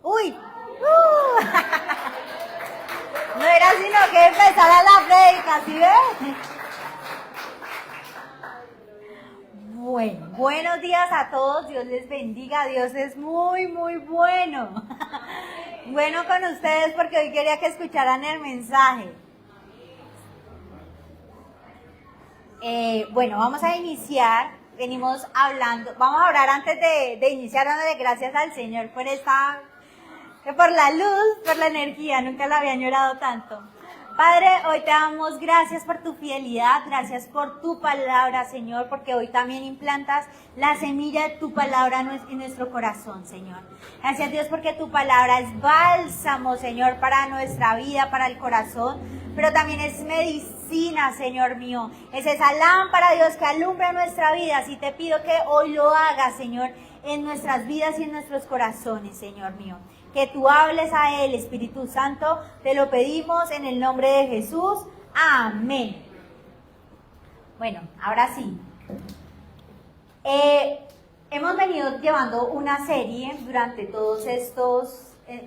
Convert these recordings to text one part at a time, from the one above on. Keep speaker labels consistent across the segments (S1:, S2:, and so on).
S1: ¡Uy! No era sino que empezara la predica, ¿sí ves? Bueno, buenos días a todos, Dios les bendiga, Dios es muy, muy bueno. Bueno con ustedes porque hoy quería que escucharan el mensaje. Bueno, vamos a iniciar, venimos hablando, vamos a orar antes de iniciar, dándole gracias al Señor por por la luz, por la energía, nunca la había llorado tanto. Padre, hoy te damos gracias por tu fidelidad, gracias por tu palabra, Señor, porque hoy también implantas la semilla de tu palabra en nuestro corazón, Señor. Gracias, Dios, porque tu palabra es bálsamo, Señor, para nuestra vida, para el corazón, pero también es medicina, Señor mío. Es esa lámpara, Dios, que alumbra nuestra vida. Así te pido que hoy lo hagas, Señor, en nuestras vidas y en nuestros corazones, Señor mío. Que tú hables a Él, Espíritu Santo, te lo pedimos en el nombre de Jesús. Amén. Bueno, ahora sí. Hemos venido llevando una serie durante todos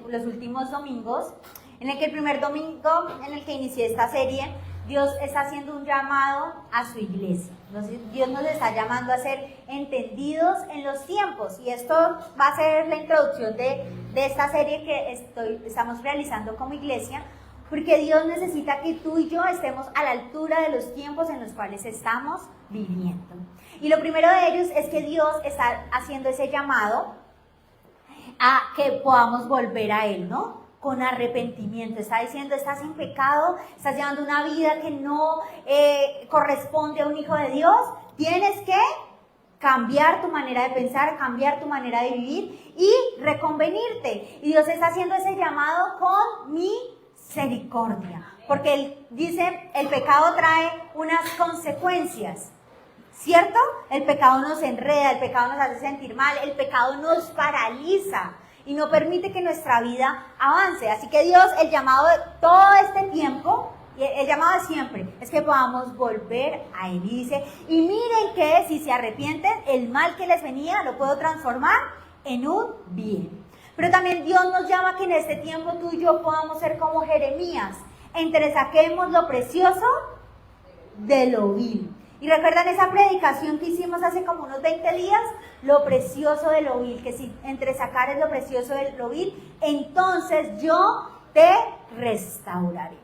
S1: los últimos domingos, en el que el primer domingo en el que inicié esta serie, Dios está haciendo un llamado a su iglesia. Dios nos está llamando a ser entendidos en los tiempos. Y esto va a ser la introducción de esta serie que estamos realizando como iglesia, porque Dios necesita que tú y yo estemos a la altura de los tiempos en los cuales estamos viviendo. Y lo primero de ellos es que Dios está haciendo ese llamado a que podamos volver a Él, ¿no? Con arrepentimiento. Está diciendo, estás en pecado, estás llevando una vida que no corresponde a un hijo de Dios, tienes que cambiar tu manera de pensar, cambiar tu manera de vivir y reconvenirte. Y Dios está haciendo ese llamado con misericordia, porque Él dice, el pecado trae unas consecuencias, ¿cierto? El pecado nos enreda, el pecado nos hace sentir mal, el pecado nos paraliza y no permite que nuestra vida avance. Así que Dios, el llamado de todo este tiempo, el llamado de siempre, es que podamos volver a Él. Y dice, y miren que si se arrepienten, el mal que les venía lo puedo transformar en un bien. Pero también Dios nos llama a que en este tiempo tú y yo podamos ser como Jeremías, entresaquemos lo precioso de lo vil. ¿Y recuerdan esa predicación que hicimos hace como unos 20 días? Lo precioso de lo vil, que si entresacares lo precioso de lo vil, entonces yo te restauraré.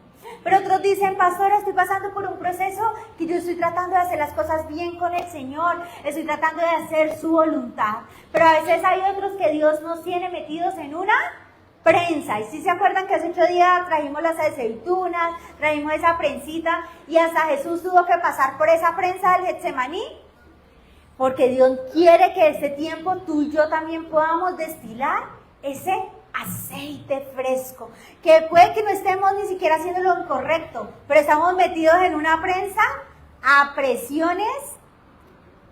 S1: Pero otros dicen, pastora, estoy pasando por un proceso que yo estoy tratando de hacer las cosas bien con el Señor, estoy tratando de hacer su voluntad. Pero a veces hay otros que Dios nos tiene metidos en una prensa. Y si se acuerdan que hace 8 días trajimos las aceitunas, trajimos esa prensita y hasta Jesús tuvo que pasar por esa prensa del Getsemaní, porque Dios quiere que este tiempo tú y yo también podamos destilar ese aceite fresco, que puede que no estemos ni siquiera haciendo lo correcto, pero estamos metidos en una prensa a presiones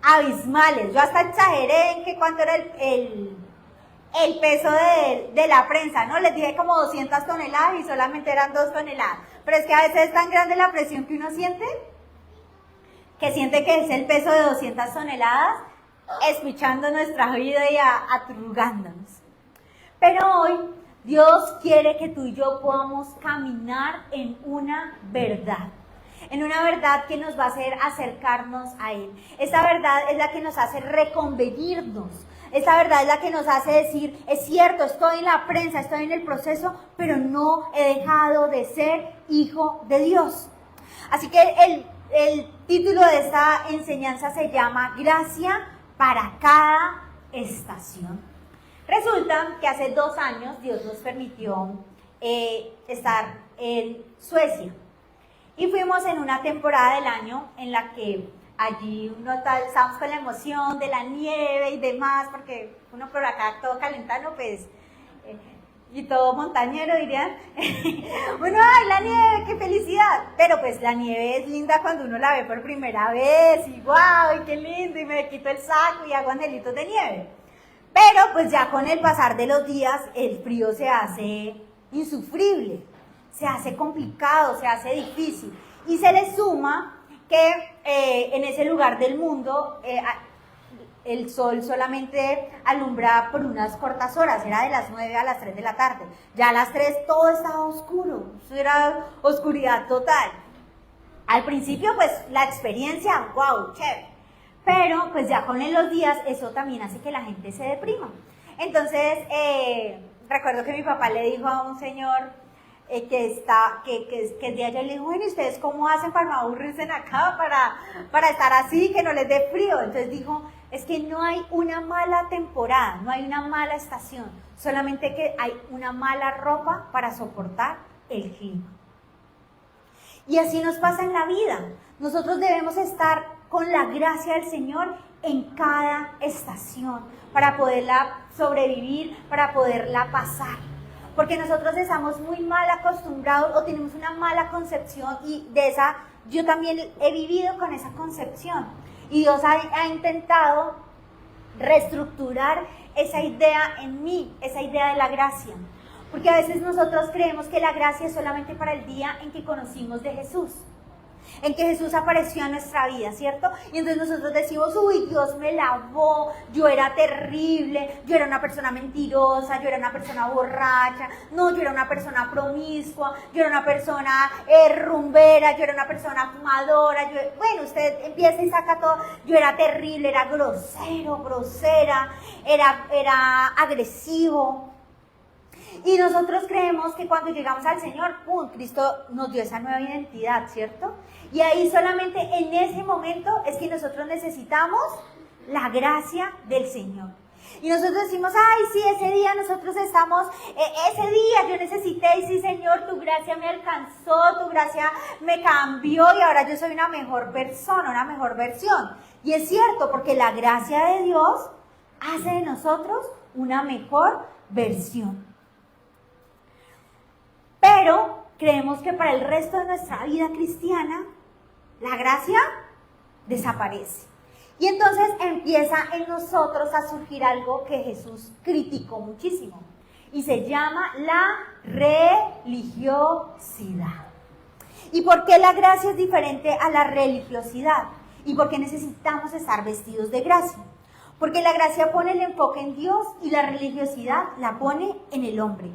S1: abismales. Yo hasta exageré en que cuánto era el peso de la prensa, ¿no? Les dije como 200 toneladas y solamente eran 2 toneladas. Pero es que a veces es tan grande la presión que uno siente, que es el peso de 200 toneladas, escuchando nuestra vida y atrugándonos. Pero hoy Dios quiere que tú y yo podamos caminar en una verdad. En una verdad que nos va a hacer acercarnos a Él. Esta verdad es la que nos hace reconvenirnos. Esta verdad es la que nos hace decir, es cierto, estoy en la prensa, estoy en el proceso, pero no he dejado de ser hijo de Dios. Así que el título de esta enseñanza se llama Gracia para cada estación. Resulta que hace 2 años Dios nos permitió estar en Suecia. Y fuimos en una temporada del año en la que allí estábamos con la emoción de la nieve y demás, porque uno por acá todo calentano, pues, y todo montañero, dirían. Bueno, ¡ay, la nieve, qué felicidad! Pero pues la nieve es linda cuando uno la ve por primera vez, y ¡guau, qué lindo! Y me quito el saco y hago angelitos de nieve. Pero pues ya con el pasar de los días, el frío se hace insufrible, se hace complicado, se hace difícil. Y se le suma que en ese lugar del mundo el sol solamente alumbraba por unas cortas horas, era de las 9 a las 3 de la tarde. Ya a las 3 todo estaba oscuro, eso era oscuridad total. Al principio, pues, la experiencia, wow, chévere. Pero, pues, ya con los días, eso también hace que la gente se deprima. Entonces, recuerdo que mi papá le dijo a un señor que es de allá, y le dijo, bueno, ¿ustedes cómo hacen para no aburrirse acá, para estar así, que no les dé frío? Entonces dijo, es que no hay una mala temporada, no hay una mala estación, solamente que hay una mala ropa para soportar el clima. Y así nos pasa en la vida. Nosotros debemos estar con la gracia del Señor en cada estación para poderla sobrevivir, para poderla pasar. Porque nosotros estamos muy mal acostumbrados o tenemos una mala concepción, y de esa yo también he vivido con esa concepción. Y Dios ha intentado reestructurar esa idea en mí, esa idea de la gracia. Porque a veces nosotros creemos que la gracia es solamente para el día en que conocimos de Jesús, en que Jesús apareció en nuestra vida, ¿cierto? Y entonces nosotros decimos, uy, Dios me lavó, yo era terrible, yo era una persona mentirosa, yo era una persona borracha, no, yo era una persona promiscua, yo era una persona rumbera, yo era una persona fumadora, bueno, usted empieza y saca todo, yo era terrible, era grosero, grosera, era agresivo. Y nosotros creemos que cuando llegamos al Señor, ¡pum!, Cristo nos dio esa nueva identidad, ¿cierto? Y ahí solamente en ese momento es que nosotros necesitamos la gracia del Señor. Y nosotros decimos, ay, sí, ese día nosotros estamos, ese día yo necesité, y sí, Señor, tu gracia me alcanzó, tu gracia me cambió y ahora yo soy una mejor persona, una mejor versión. Y es cierto, porque la gracia de Dios hace de nosotros una mejor versión. Pero creemos que para el resto de nuestra vida cristiana, la gracia desaparece. Y entonces empieza en nosotros a surgir algo que Jesús criticó muchísimo. Y se llama la religiosidad. ¿Y por qué la gracia es diferente a la religiosidad? ¿Y por qué necesitamos estar vestidos de gracia? Porque la gracia pone el enfoque en Dios y la religiosidad la pone en el hombre.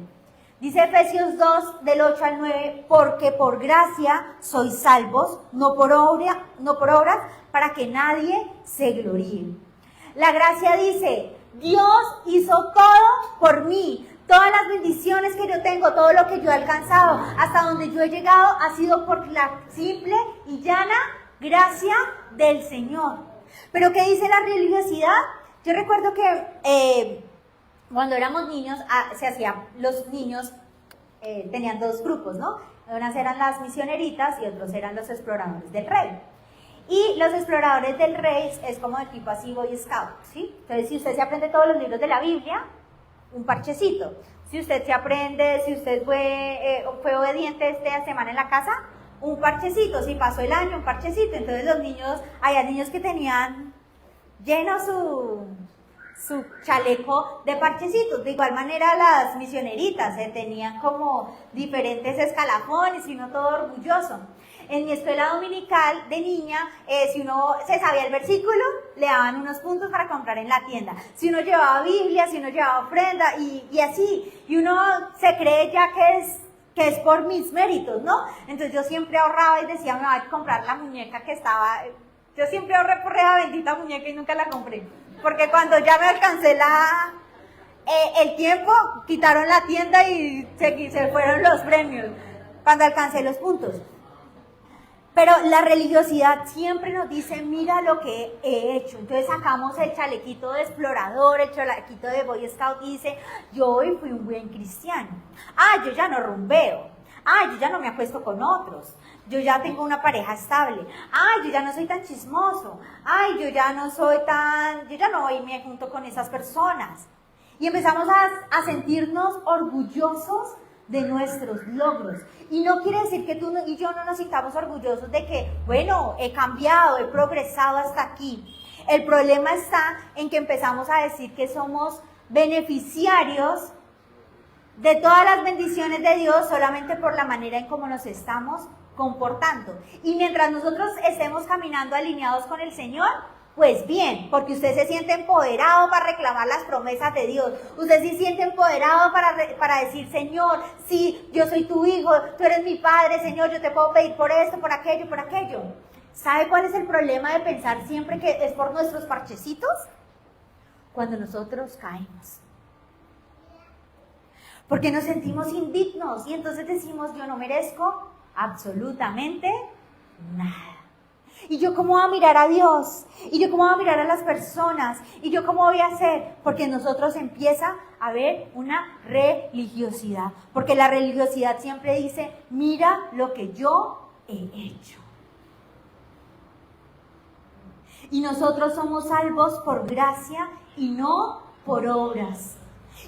S1: Dice Efesios 2, del 8 al 9, porque por gracia sois salvos, no por obras, para que nadie se gloríe. La gracia dice, Dios hizo todo por mí. Todas las bendiciones que yo tengo, todo lo que yo he alcanzado, hasta donde yo he llegado, ha sido por la simple y llana gracia del Señor. ¿Pero qué dice la religiosidad? Yo recuerdo que cuando éramos niños, los niños tenían dos grupos, ¿no? Unas eran las misioneritas y otros eran los exploradores del rey. Y los exploradores del rey es como de tipo así Boy Scout, ¿sí? Entonces, si usted se aprende todos los libros de la Biblia, un parchecito. Si usted fue obediente esta semana en la casa, un parchecito. Si pasó el año, un parchecito. Entonces los niños, había niños que tenían lleno su chaleco de parchecitos. De igual manera las misioneritas tenían como diferentes escalafones y uno todo orgulloso. En mi escuela dominical de niña, si uno se sabía el versículo, le daban unos puntos para comprar en la tienda. Si uno llevaba Biblia, si uno llevaba ofrenda y así. Y uno se cree ya que es por mis méritos, ¿no? Entonces yo siempre ahorraba y decía, me voy a comprar la muñeca que estaba... Yo siempre ahorré por esa bendita muñeca y nunca la compré. Porque cuando ya me alcancé el tiempo, quitaron la tienda y se fueron los premios. Cuando alcancé los puntos. Pero la religiosidad siempre nos dice, mira lo que he hecho. Entonces sacamos el chalequito de explorador, el chalequito de Boy Scout y dice, yo hoy fui un buen cristiano. Yo ya no rumbeo. Yo ya no me acuesto con otros. Yo ya tengo una pareja estable. Yo ya no soy tan chismoso. Yo ya no voy y me junto con esas personas. Y empezamos a sentirnos orgullosos de nuestros logros. Y no quiere decir que tú y yo no nos sintamos orgullosos de que, bueno, he cambiado, he progresado hasta aquí. El problema está en que empezamos a decir que somos beneficiarios de todas las bendiciones de Dios solamente por la manera en cómo nos estamos comportando. Y mientras nosotros estemos caminando alineados con el Señor, Pues bien, porque usted se siente empoderado para reclamar las promesas de Dios. Usted se siente empoderado para decir, Señor, sí, yo soy tu hijo, tú eres mi padre, Señor, yo te puedo pedir por esto, por aquello, por aquello. ¿Sabe cuál es el problema de pensar siempre que es por nuestros parchecitos? Cuando nosotros caemos. Porque nos sentimos indignos y entonces decimos, yo no merezco absolutamente nada. ¿Y yo cómo voy a mirar a Dios? ¿Y yo cómo voy a mirar a las personas? ¿Y yo cómo voy a hacer? Porque en nosotros empieza a haber una religiosidad. Porque la religiosidad siempre dice, mira lo que yo he hecho. Y nosotros somos salvos por gracia y no por obras.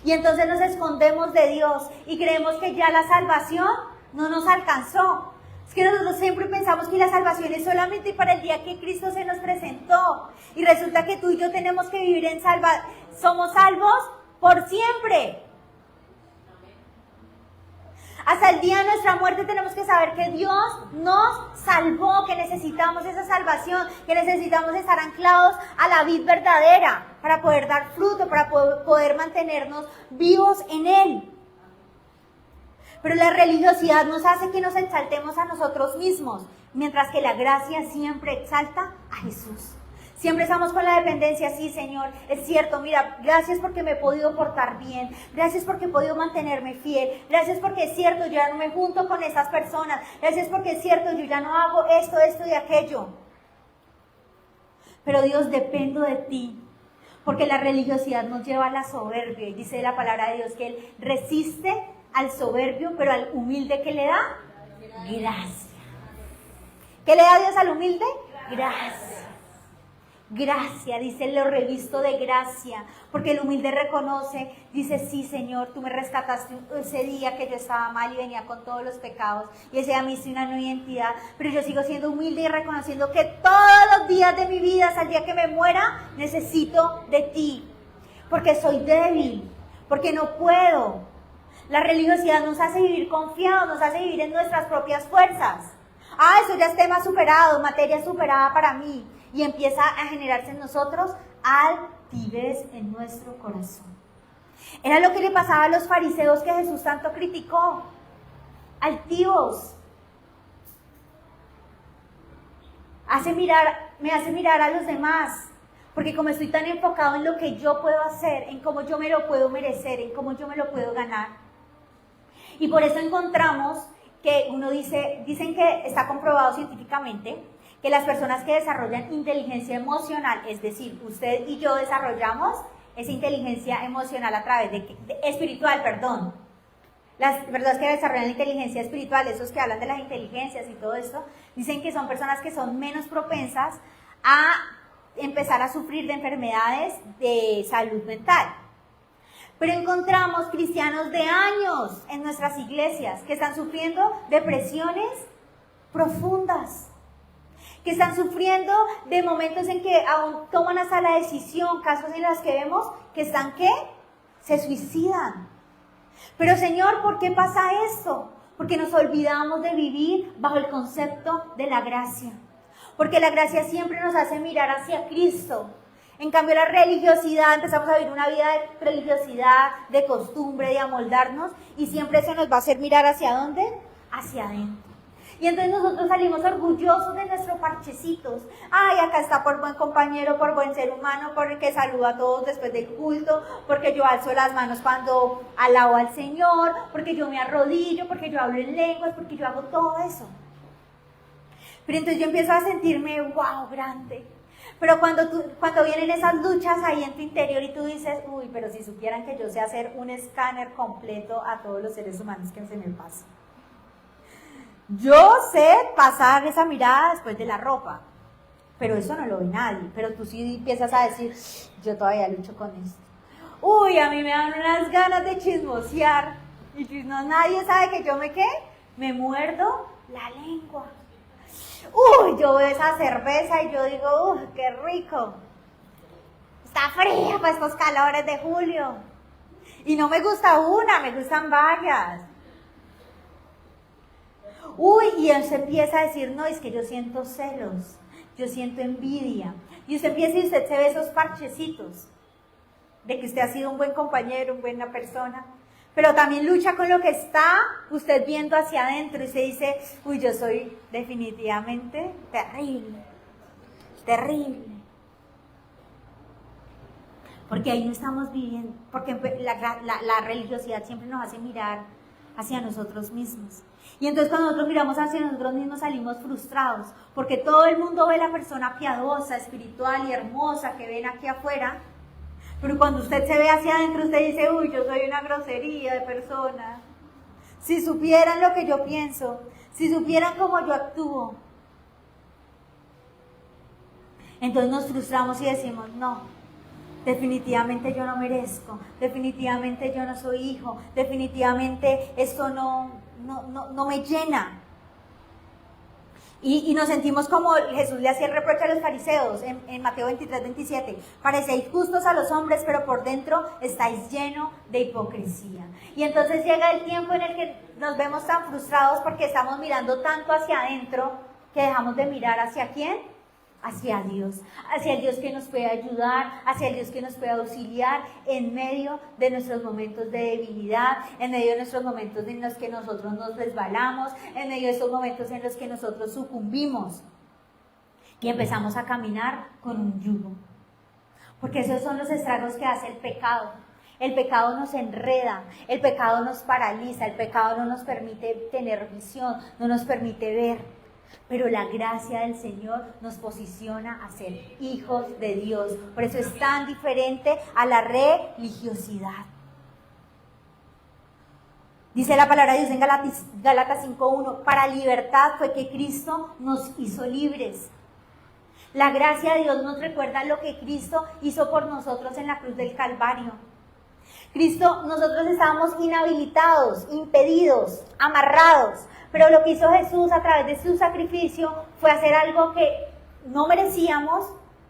S1: Y entonces nos escondemos de Dios y creemos que ya la salvación no nos alcanzó. Es que nosotros siempre pensamos que la salvación es solamente para el día que Cristo se nos presentó. Y resulta que tú y yo tenemos que vivir en somos salvos por siempre. Hasta el día de nuestra muerte tenemos que saber que Dios nos salvó, que necesitamos esa salvación, que necesitamos estar anclados a la vid verdadera para poder dar fruto, para poder mantenernos vivos en Él. Pero la religiosidad nos hace que nos exaltemos a nosotros mismos, mientras que la gracia siempre exalta a Jesús. Siempre estamos con la dependencia, sí, Señor, es cierto, mira, gracias porque me he podido portar bien, gracias porque he podido mantenerme fiel, gracias porque es cierto, yo ya no me junto con esas personas, gracias porque es cierto, yo ya no hago esto y aquello. Pero Dios, dependo de ti, porque la religiosidad nos lleva a la soberbia, y dice la palabra de Dios que Él resiste al soberbio, pero al humilde, ¿qué le da? Gracia. ¿Qué le da Dios al humilde? Gracia. Gracia, dice, lo revisto de gracia, porque el humilde reconoce, dice, sí, Señor, tú me rescataste ese día que yo estaba mal y venía con todos los pecados, y ese a mí sí una nueva identidad, pero yo sigo siendo humilde y reconociendo que todos los días de mi vida, hasta el día que me muera, necesito de ti, porque soy débil, porque no puedo. La religiosidad nos hace vivir confiados, nos hace vivir en nuestras propias fuerzas. Ah, eso ya es tema superado, materia superada para mí. Y empieza a generarse en nosotros altivez en nuestro corazón. Era lo que le pasaba a los fariseos que Jesús tanto criticó. Altivos. Me hace mirar a los demás. Porque como estoy tan enfocado en lo que yo puedo hacer, en cómo yo me lo puedo merecer, en cómo yo me lo puedo ganar. Y por eso encontramos que dicen que está comprobado científicamente que las personas que desarrollan inteligencia emocional, es decir, usted y yo desarrollamos esa inteligencia emocional a través espiritual. Las personas que desarrollan inteligencia espiritual, esos que hablan de las inteligencias y todo esto, dicen que son personas que son menos propensas a empezar a sufrir de enfermedades de salud mental. Pero encontramos cristianos de años en nuestras iglesias que están sufriendo depresiones profundas, que están sufriendo de momentos en que aún toman hasta la decisión, casos en los que vemos que están, ¿qué? Se suicidan. Pero Señor, ¿por qué pasa esto? Porque nos olvidamos de vivir bajo el concepto de la gracia. Porque la gracia siempre nos hace mirar hacia Cristo. En cambio, la religiosidad, empezamos a vivir una vida de religiosidad, de costumbre, de amoldarnos, y siempre eso nos va a hacer mirar ¿hacia dónde? Hacia adentro. Y entonces nosotros salimos orgullosos de nuestros parchecitos. Ay, acá está por buen compañero, por buen ser humano, porque saluda a todos después del culto, porque yo alzo las manos cuando alabo al Señor, porque yo me arrodillo, porque yo hablo en lenguas, porque yo hago todo eso. Pero entonces yo empiezo a sentirme, wow, grande. Pero cuando vienen esas luchas ahí en tu interior y tú dices, uy, pero si supieran que yo sé hacer un escáner completo a todos los seres humanos que se me pasan. Yo sé pasar esa mirada después de la ropa, pero eso no lo ve nadie. Pero tú sí empiezas a decir, yo todavía lucho con esto. Uy, a mí me dan unas ganas de chismosear. Y si no, nadie sabe que yo me muerdo la lengua. Uy, yo veo esa cerveza y yo digo, uy, qué rico. Está fría para estos calores de julio. Y no me gusta una, me gustan varias. Uy, y él se empieza a decir, no, es que yo siento celos, yo siento envidia, Y usted empieza y usted se ve esos parchecitos de que usted ha sido un buen compañero, una buena persona, pero también lucha con lo que está usted viendo hacia adentro y se dice, uy, yo soy definitivamente terrible, terrible. Porque ahí no estamos viviendo, porque la religiosidad siempre nos hace mirar hacia nosotros mismos. Y entonces cuando nosotros miramos hacia nosotros mismos salimos frustrados, porque todo el mundo ve la persona piadosa, espiritual y hermosa que ven aquí afuera, pero cuando usted se ve hacia adentro, usted dice, uy, yo soy una grosería de persona. Si supieran lo que yo pienso, si supieran cómo yo actúo. Entonces nos frustramos y decimos, no, definitivamente yo no merezco, definitivamente yo no soy hijo, definitivamente esto no me llena. Y nos sentimos como Jesús le hacía el reproche a los fariseos en Mateo 23, 27. Parecéis justos a los hombres, pero por dentro estáis llenos de hipocresía. Y entonces llega el tiempo en el que nos vemos tan frustrados porque estamos mirando tanto hacia adentro que dejamos de mirar hacia ¿quién? Hacia el Dios que nos puede ayudar, hacia el Dios que nos puede auxiliar en medio de nuestros momentos de debilidad, en medio de nuestros momentos en los que nosotros nos resbalamos, en medio de esos momentos en los que nosotros sucumbimos y empezamos a caminar con un yugo. Porque esos son los estragos que hace el pecado. El pecado nos enreda, el pecado nos paraliza, el pecado no nos permite tener visión, no nos permite ver. Pero la gracia del Señor nos posiciona a ser hijos de Dios. Por eso es tan diferente a la religiosidad. Dice la palabra de Dios en Gálatas 5:1, para libertad fue que Cristo nos hizo libres. La gracia de Dios nos recuerda lo que Cristo hizo por nosotros en la cruz del Calvario. Nosotros estábamos inhabilitados, impedidos, amarrados. Pero lo que hizo Jesús a través de su sacrificio fue hacer algo que no merecíamos,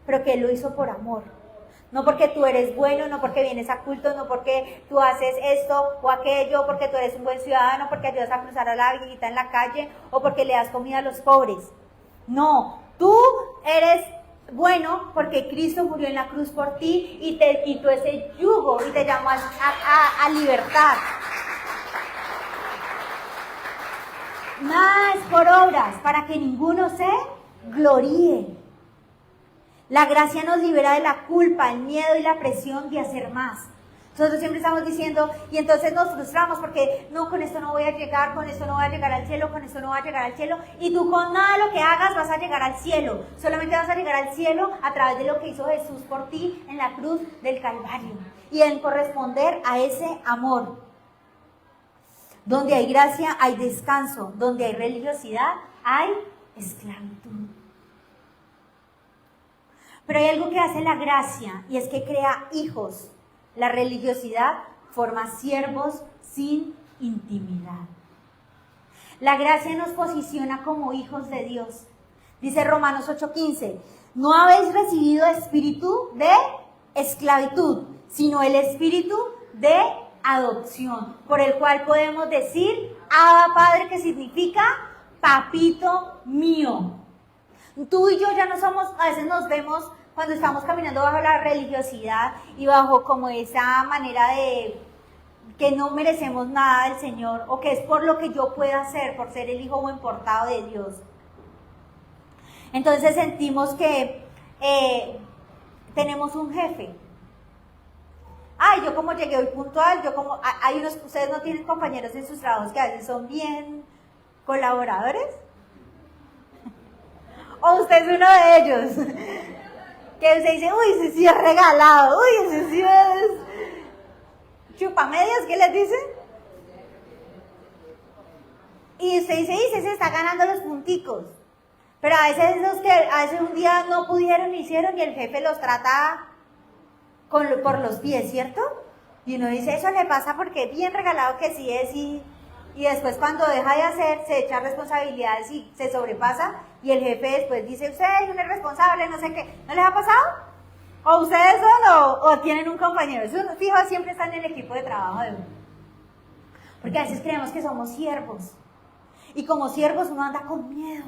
S1: pero que Él lo hizo por amor. No porque tú eres bueno, no porque vienes a culto, no porque tú haces esto o aquello, porque tú eres un buen ciudadano, porque ayudas a cruzar a la viejita en la calle o porque le das comida a los pobres. No, tú eres bueno porque Cristo murió en la cruz por ti y te quitó ese yugo y te llamó a libertad. Nada es por obras, para que ninguno se gloríe. La gracia nos libera de la culpa, el miedo y la presión de hacer más. Nosotros siempre estamos diciendo, y entonces nos frustramos porque no, con esto no voy a llegar, con esto no voy a llegar al cielo, con esto no voy a llegar al cielo. Y tú con nada de lo que hagas vas a llegar al cielo. Solamente vas a llegar al cielo a través de lo que hizo Jesús por ti en la cruz del Calvario. Y en corresponder a ese amor. Donde hay gracia, hay descanso. Donde hay religiosidad, hay esclavitud. Pero hay algo que hace la gracia y es que crea hijos. La religiosidad forma siervos sin intimidad. La gracia nos posiciona como hijos de Dios. Dice Romanos 8:15, no habéis recibido espíritu de esclavitud, sino el espíritu de adopción, por el cual podemos decir, Abba Padre, que significa papito mío. Tú y yo ya no somos, a veces nos vemos cuando estamos caminando bajo la religiosidad y bajo como esa manera de que no merecemos nada del Señor o que es por lo que yo pueda hacer, por ser el hijo buen portado de Dios. Entonces sentimos que tenemos un jefe. Ay, yo como llegué hoy puntual, ustedes no tienen compañeros en sus trabajos que a veces son bien colaboradores. O usted es uno de ellos. Que usted dice, uy, ese sí es regalado, uy, ese sí es chupamedias, ¿qué les dicen? Y usted dice, y se está ganando los punticos. Pero a veces un día no pudieron, hicieron y el jefe los trata por los pies, ¿cierto? Y uno dice, eso le pasa porque bien regalado que sí es y después cuando deja de hacer, se echa responsabilidades y se sobrepasa y el jefe después dice, usted es un irresponsable, no sé qué. ¿No les ha pasado? ¿O ustedes son o tienen un compañero? Eso, fijo, siempre está en el equipo de trabajo de uno. Porque a veces creemos que somos siervos. Y como siervos uno anda con miedo.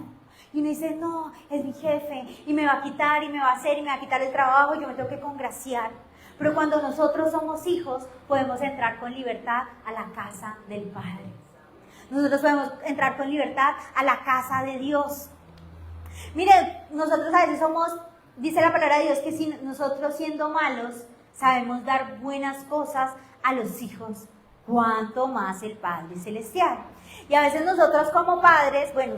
S1: Y uno dice, no, es mi jefe, y me va a quitar, y me va a hacer, y me va a quitar el trabajo, y yo me tengo que congraciar. Pero cuando nosotros somos hijos, podemos entrar con libertad a la casa del Padre. Nosotros podemos entrar con libertad a la casa de Dios. Miren, nosotros a veces somos, dice la palabra de Dios, que si nosotros siendo malos, sabemos dar buenas cosas a los hijos, cuanto más el Padre Celestial. Y a veces nosotros como padres, bueno,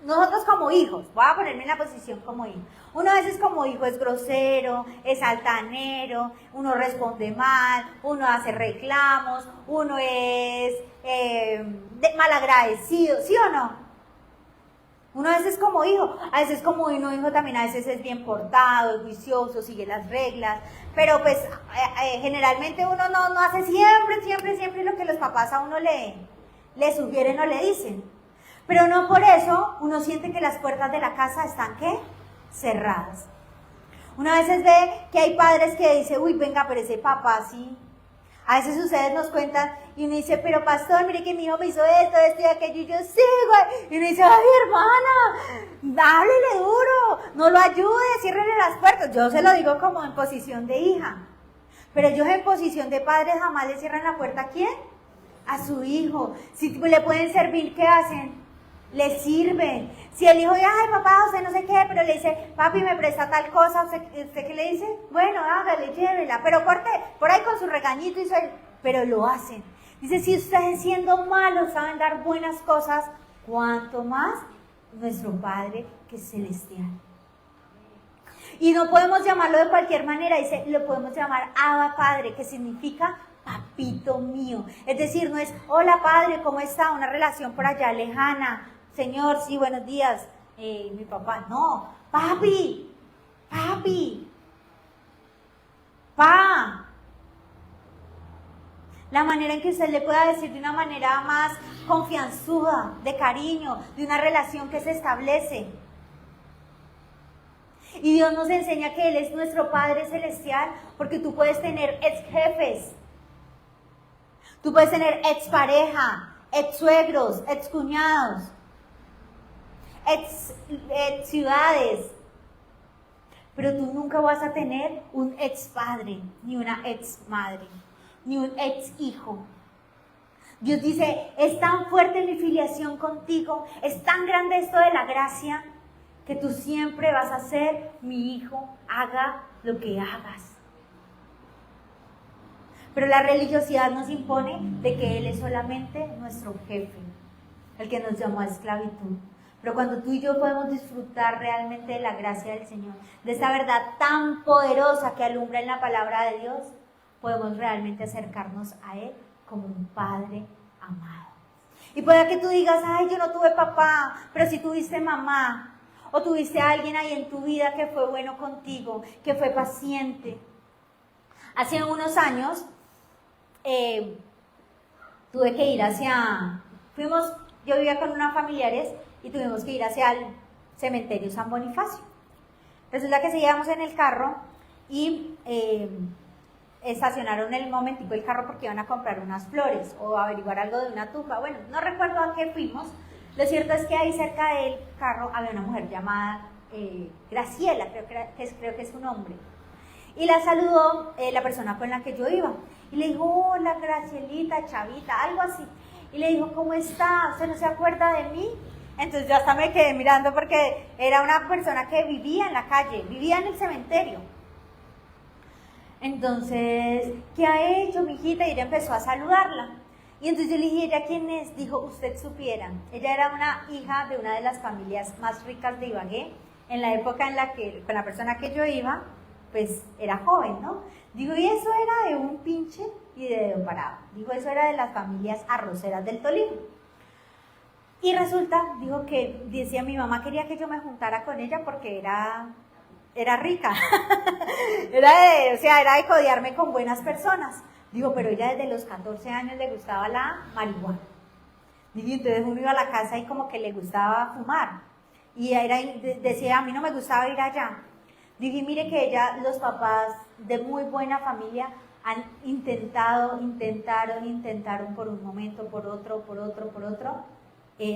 S1: nosotros como hijos, voy a ponerme en la posición como hijo. Uno a veces como hijo es grosero, es altanero, uno responde mal, uno hace reclamos, uno es malagradecido, ¿sí o no? Uno a veces como hijo, a veces como uno hijo también a veces es bien portado, es juicioso, sigue las reglas, pero pues generalmente uno no hace siempre lo que los papás a uno le sugieren o le dicen. Pero no por eso uno siente que las puertas de la casa están, ¿qué? Cerradas. Uno a veces ve que hay padres que dicen, uy, venga, pero ese papá sí. A veces ustedes nos cuentan y uno dice, pero pastor, mire que mi hijo me hizo esto y aquello, y yo, sí, güey. Y uno dice, ay, hermana, háblele duro, no lo ayude, ciérrele las puertas. Yo se lo digo como en posición de hija. Pero ellos en posición de padres jamás le cierran la puerta, ¿a quién? A su hijo. Si le pueden servir, ¿qué hacen? Le sirven. Si el hijo dice, ay papá, usted no sé qué, pero le dice, papi, me presta tal cosa, ¿usted qué le dice? Bueno, hágale, llévela, pero corte por ahí con su regañito, pero lo hacen. Dice, si ustedes siendo malos saben dar buenas cosas, ¿cuánto más nuestro Padre que es celestial? Y no podemos llamarlo de cualquier manera, dice, lo podemos llamar Abba Padre, que significa papito mío. Es decir, no es, hola Padre, ¿cómo está? Una relación por allá lejana. Señor, sí, buenos días, mi papá. No, papi, pa. La manera en que usted le pueda decir de una manera más confianzuda, de cariño, de una relación que se establece. Y Dios nos enseña que Él es nuestro Padre Celestial, porque tú puedes tener ex jefes, tú puedes tener ex pareja, ex suegros, ex cuñados, ex ciudades, pero tú nunca vas a tener un ex padre, ni una ex madre, ni un ex hijo. Dios dice, es tan fuerte mi filiación contigo, es tan grande esto de la gracia, que tú siempre vas a ser mi hijo, haga lo que hagas. Pero la religiosidad nos impone de que Él es solamente nuestro jefe, el que nos llamó a esclavitud. Pero cuando tú y yo podemos disfrutar realmente de la gracia del Señor, de esa verdad tan poderosa que alumbra en la palabra de Dios, podemos realmente acercarnos a Él como un Padre amado. Y puede que tú digas, ay, yo no tuve papá, pero sí tuviste mamá, o tuviste a alguien ahí en tu vida que fue bueno contigo, que fue paciente. Hace unos años, tuve que ir yo vivía con unos familiares y tuvimos que ir hacia el cementerio San Bonifacio. Resulta que seguíamos en el carro y estacionaron en el momentico el carro porque iban a comprar unas flores o averiguar algo de una tumba. Bueno, no recuerdo a qué fuimos. Lo cierto es que ahí cerca del carro había una mujer llamada Graciela, creo que es su nombre. Y la saludó la persona con la que yo iba. Y le dijo, hola Gracielita, chavita, algo así. Y le dijo, ¿cómo está? ¿Usted no se acuerda de mí? Entonces yo hasta me quedé mirando porque era una persona que vivía en la calle, vivía en el cementerio. Entonces, ¿qué ha hecho, mijita? Y ella empezó a saludarla. Y entonces yo le dije, ¿ella quién es? Dijo, usted supiera. Ella era una hija de una de las familias más ricas de Ibagué, en la época en la que, con la persona que yo iba, pues era joven, ¿no? Digo, y eso era de un pinche y de dedo parado. Digo, eso era de las familias arroceras del Tolima. Y resulta, dijo que, decía, mi mamá quería que yo me juntara con ella porque era rica. era de codearme con buenas personas. Digo, pero ella desde los 14 años le gustaba la marihuana. Digo, entonces uno iba a la casa y como que le gustaba fumar. Y decía, a mí no me gustaba ir allá. Dije, mire que los papás de muy buena familia intentaron por un momento, por otro,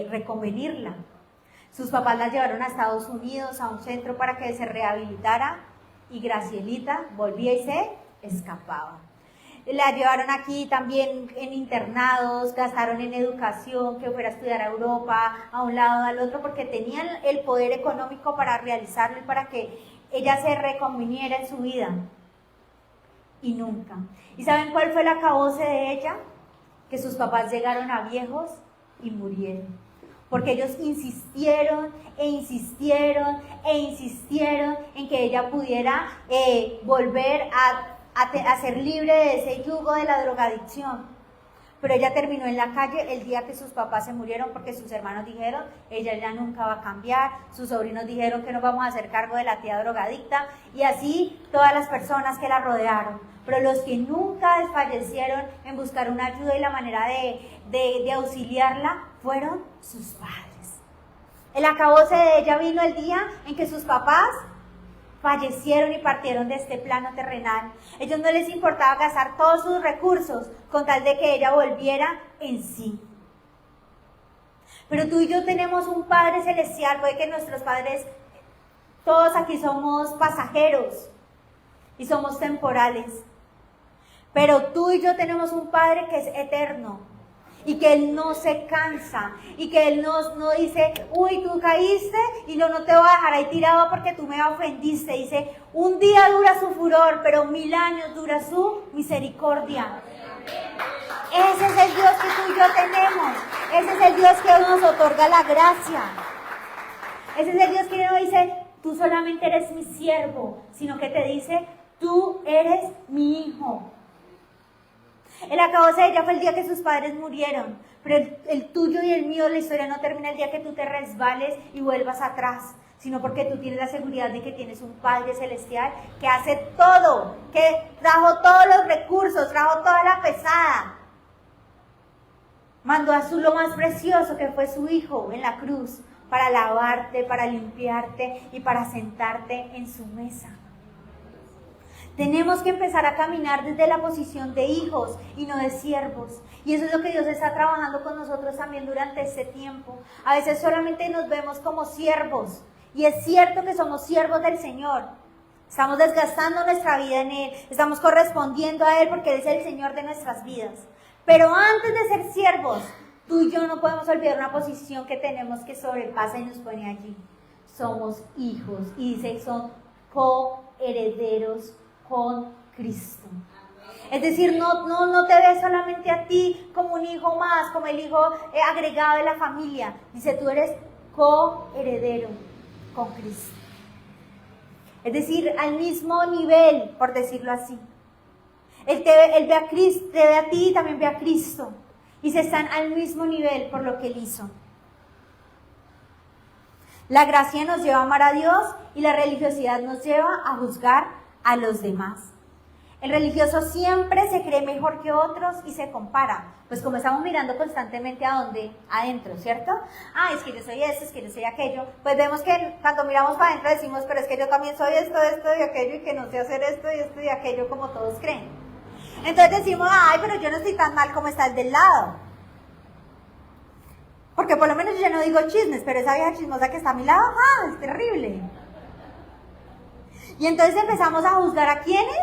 S1: reconvenirla. Sus papás la llevaron a Estados Unidos, a un centro para que se rehabilitara, y Gracielita volvía y se escapaba. La llevaron aquí también en internados, gastaron en educación, que fuera a estudiar a Europa, a un lado, al otro, porque tenían el poder económico para realizarlo y para que ella se reconviniera en su vida. Y nunca. ¿Y saben cuál fue el acabose de ella? Que sus papás llegaron a viejos y murieron. Porque ellos insistieron e insistieron e insistieron en que ella pudiera volver a ser libre de ese yugo de la drogadicción. Pero ella terminó en la calle el día que sus papás se murieron, porque sus hermanos dijeron, ella ya nunca va a cambiar, sus sobrinos dijeron que no vamos a hacer cargo de la tía drogadicta, y así todas las personas que la rodearon. Pero los que nunca desfallecieron en buscar una ayuda y la manera de auxiliarla fueron sus padres. El acabose de ella vino el día en que sus papás fallecieron y partieron de este plano terrenal. A ellos no les importaba gastar todos sus recursos con tal de que ella volviera en sí. Pero tú y yo tenemos un Padre Celestial. Puede que nuestros padres, todos aquí somos pasajeros y somos temporales. Pero tú y yo tenemos un Padre que es eterno. Y que Él no se cansa, y que Él no dice, uy, tú caíste y no te voy a dejar ahí tirado porque tú me ofendiste. Dice, un día dura su furor, pero 1000 años dura su misericordia. Ese es el Dios que tú y yo tenemos. Ese es el Dios que nos otorga la gracia. Ese es el Dios que no dice, tú solamente eres mi siervo, sino que te dice, tú eres mi hijo. El acabose de ella fue el día que sus padres murieron, pero el tuyo y el mío, la historia no termina el día que tú te resbales y vuelvas atrás, sino porque tú tienes la seguridad de que tienes un Padre Celestial que hace todo, que trajo todos los recursos, trajo toda la pesada. Mandó a lo más precioso, que fue su Hijo en la cruz, para lavarte, para limpiarte y para sentarte en su mesa. Tenemos que empezar a caminar desde la posición de hijos y no de siervos. Y eso es lo que Dios está trabajando con nosotros también durante este tiempo. A veces solamente nos vemos como siervos. Y es cierto que somos siervos del Señor. Estamos desgastando nuestra vida en Él. Estamos correspondiendo a Él porque Él es el Señor de nuestras vidas. Pero antes de ser siervos, tú y yo no podemos olvidar una posición que tenemos que sobrepasa y nos pone allí. Somos hijos. Y dice, son coherederos con Cristo. Es decir, no te ves solamente a ti como un hijo más, como el hijo agregado de la familia. Dice, tú eres coheredero con Cristo. Es decir, al mismo nivel, por decirlo así. Él ve a Cristo, te ve a ti y también ve a Cristo. Y se están al mismo nivel por lo que Él hizo. La gracia nos lleva a amar a Dios y la religiosidad nos lleva a juzgar a los demás. El religioso siempre se cree mejor que otros y se compara. Pues como estamos mirando constantemente a dónde, adentro, ¿cierto? Es que yo soy esto, es que yo soy aquello. Pues vemos que cuando miramos para adentro decimos, pero es que yo también soy esto y aquello, y que no sé hacer esto y aquello como todos creen. Entonces decimos, pero yo no estoy tan mal como está el del lado. Porque por lo menos yo ya no digo chismes, pero esa vieja chismosa que está a mi lado, es terrible. Y entonces empezamos a juzgar a quiénes,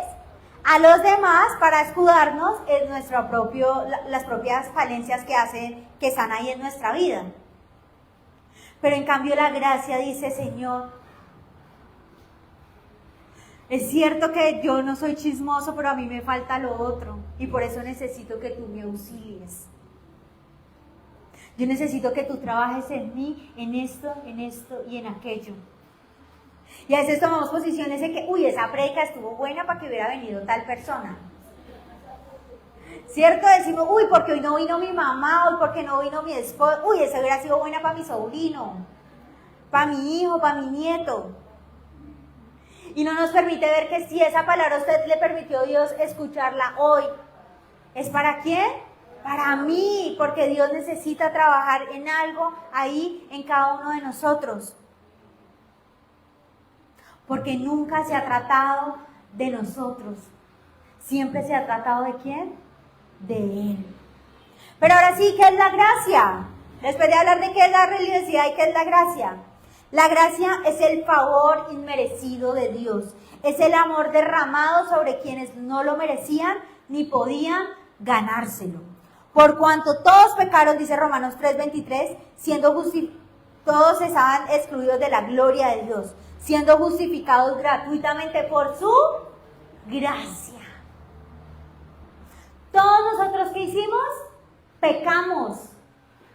S1: a los demás, para escudarnos en las propias falencias que están ahí en nuestra vida. Pero en cambio la gracia dice, Señor, es cierto que yo no soy chismoso, pero a mí me falta lo otro, y por eso necesito que tú me auxilies. Yo necesito que tú trabajes en mí, en esto y en aquello. Y a veces tomamos posiciones de que, esa prédica estuvo buena para que hubiera venido tal persona. ¿Cierto? Decimos, porque hoy no vino mi mamá, hoy porque no vino mi esposo, esa hubiera sido buena para mi sobrino, para mi hijo, para mi nieto. Y no nos permite ver que si esa palabra a usted le permitió Dios escucharla hoy, ¿es para quién? Para mí, porque Dios necesita trabajar en algo ahí en cada uno de nosotros. Porque nunca se ha tratado de nosotros. Siempre se ha tratado ¿de quién? De Él. Pero ahora sí, ¿qué es la gracia? Después de hablar de qué es la religiosidad y qué es la gracia es el favor inmerecido de Dios. Es el amor derramado sobre quienes no lo merecían ni podían ganárselo. Por cuanto todos pecaron, dice Romanos 3:23, todos estaban excluidos de la gloria de Dios, siendo justificados gratuitamente por su gracia. Todos nosotros, ¿qué hicimos? Pecamos,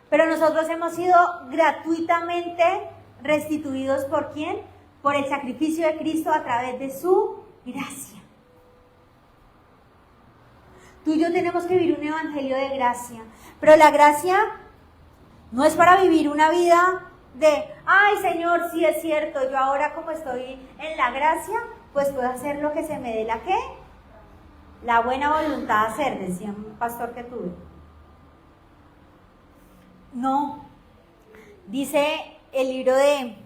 S1: pero nosotros hemos sido gratuitamente restituidos ¿por quién? Por el sacrificio de Cristo a través de su gracia. Tú y yo tenemos que vivir un evangelio de gracia, pero la gracia no es para vivir una vida de, ay Señor, sí es cierto, yo ahora como estoy en la gracia, pues puedo hacer lo que se me dé la buena voluntad de hacer, decía un pastor que tuve. No, dice el libro de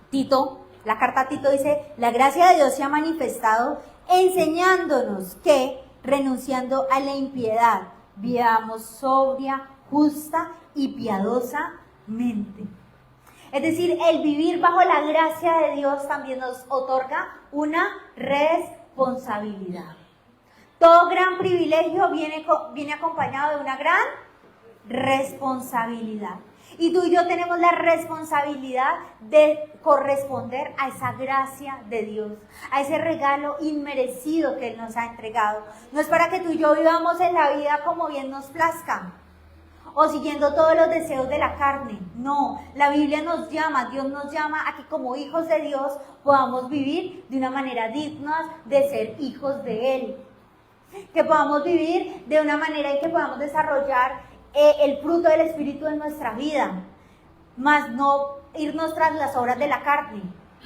S1: Tito, la carta a Tito dice, la gracia de Dios se ha manifestado enseñándonos que, renunciando a la impiedad, vivamos sobria, justa y piadosamente. Es decir, el vivir bajo la gracia de Dios también nos otorga una responsabilidad. Todo gran privilegio viene acompañado de una gran responsabilidad. Y tú y yo tenemos la responsabilidad de corresponder a esa gracia de Dios, a ese regalo inmerecido que Él nos ha entregado. No es para que tú y yo vivamos en la vida como bien nos plazca o siguiendo todos los deseos de la carne. No, la Biblia nos llama, Dios nos llama a que como hijos de Dios podamos vivir de una manera digna de ser hijos de Él. Que podamos vivir de una manera en que podamos desarrollar el fruto del Espíritu en nuestra vida, más no irnos tras las obras de la carne,